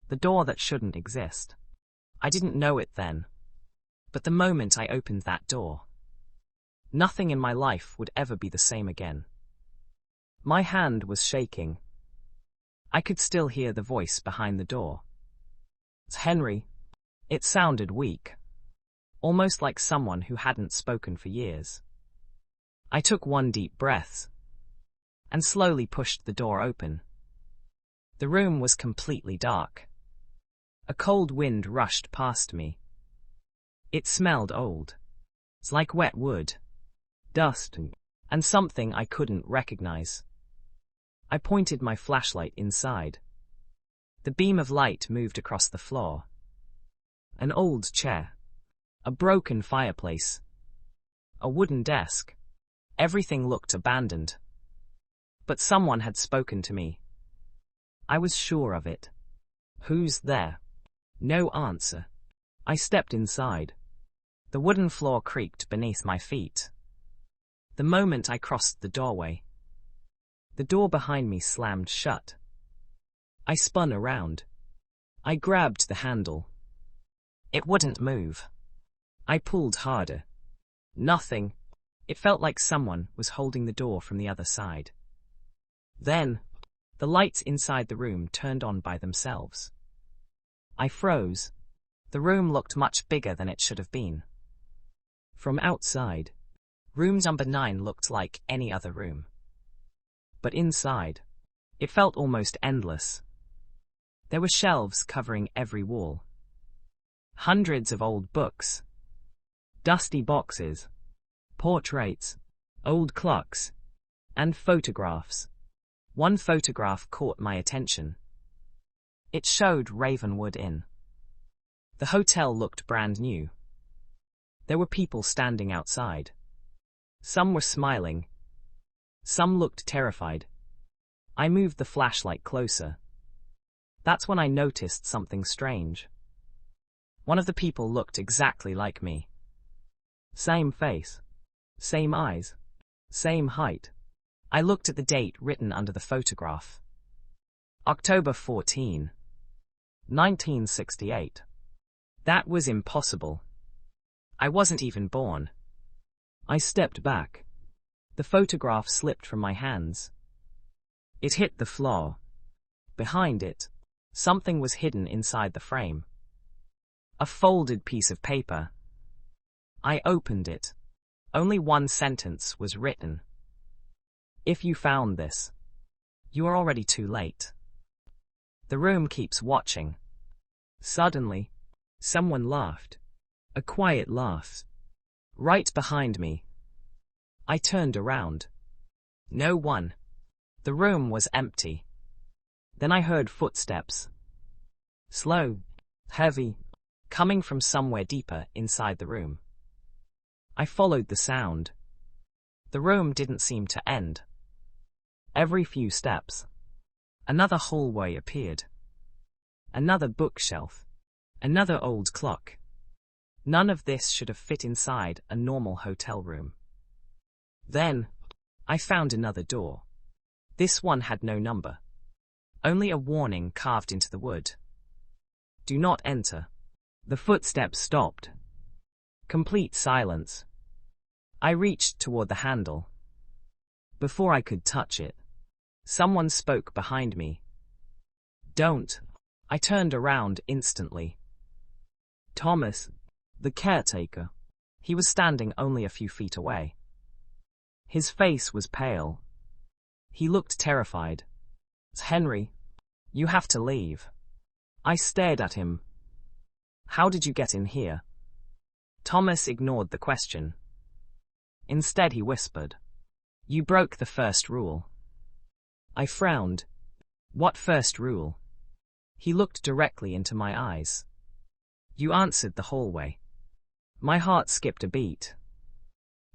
The door that shouldn't exist. I didn't know it then. But the moment I opened that door, nothing in my life would ever be the same again. My hand was shaking. I could still hear the voice behind the door. "It's Henry." It sounded weak, almost like someone who hadn't spoken for years. I took one deep breath and slowly pushed the door open. The room was completely dark. A cold wind rushed past me. It smelled old. It's like wet wood, dust, and something I couldn't recognize. I pointed my flashlight inside. The beam of light moved across the floor. An old chair, a broken fireplace, a wooden desk. Everything looked abandoned. But someone had spoken to me. I was sure of it. "Who's there?" No answer. I stepped inside. The wooden floor creaked beneath my feet. The moment I crossed the doorway, the door behind me slammed shut. I spun around. I grabbed the handle. It wouldn't move. I pulled harder. Nothing. It felt like someone was holding the door from the other side. Then, the lights inside the room turned on by themselves. I froze. The room looked much bigger than it should have been. From outside, room number 9 looked like any other room. But inside, it felt almost endless. There were shelves covering every wall. Hundreds of old books. Dusty boxes. Portraits. Old clocks. And photographs. One photograph caught my attention. It showed Ravenwood Inn. The hotel looked brand new. There were people standing outside. Some were smiling. Some looked terrified. I moved the flashlight closer. That's when I noticed something strange. One of the people looked exactly like me. Same face. Same eyes. Same height. I looked at the date written under the photograph. October 14, 1968. That was impossible. I wasn't even born. I stepped back. The photograph slipped from my hands. It hit the floor. Behind it, something was hidden inside the frame. A folded piece of paper. I opened it. Only one sentence was written. "If you found this, you are already too late. The room keeps watching." Suddenly, someone laughed. A quiet laugh. Right behind me. I turned around. No one. The room was empty. Then I heard footsteps. Slow, heavy, coming from somewhere deeper inside the room. I followed the sound. The room didn't seem to end. Every few steps, another hallway appeared. Another bookshelf. Another old clock. None of this should have fit inside a normal hotel room. Then, I found another door. This one had no number. Only a warning carved into the wood. "Do not enter." The footsteps stopped. Complete silence. I reached toward the handle. Before I could touch it, someone spoke behind me. "Don't." I turned around instantly. Thomas, the caretaker. He was standing only a few feet away. His face was pale. He looked terrified. "Henry, you have to leave." I stared at him. "How did you get in here?" Thomas ignored the question. Instead he whispered, "You broke the first rule." I frowned. "What first rule?" He looked directly into my eyes. "You answered the hallway." My heart skipped a beat.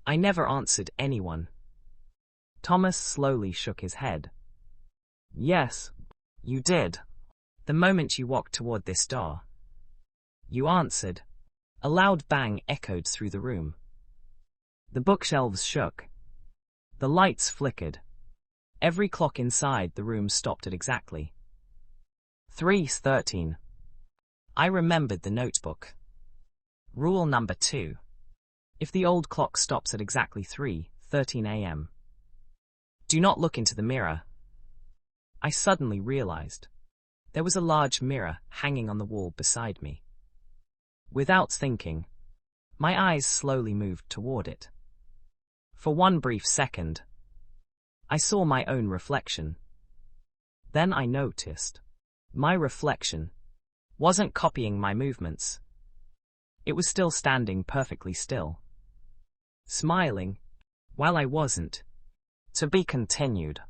I never answered anyone. Thomas slowly shook his head. "Yes, you did. The moment you walked toward this door. You answered." A loud bang echoed through the room. The bookshelves shook. The lights flickered. Every clock inside the room stopped at exactly 3:13. I remembered the notebook. Rule number 2. If the old clock stops at exactly 3:13 a.m., do not look into the mirror. I suddenly realized there was a large mirror hanging on the wall beside me. Without thinking, my eyes slowly moved toward it. For one brief second, I saw my own reflection. Then I noticed my reflection wasn't copying my movements. It was still standing perfectly still, smiling, while I wasn't. To be continued.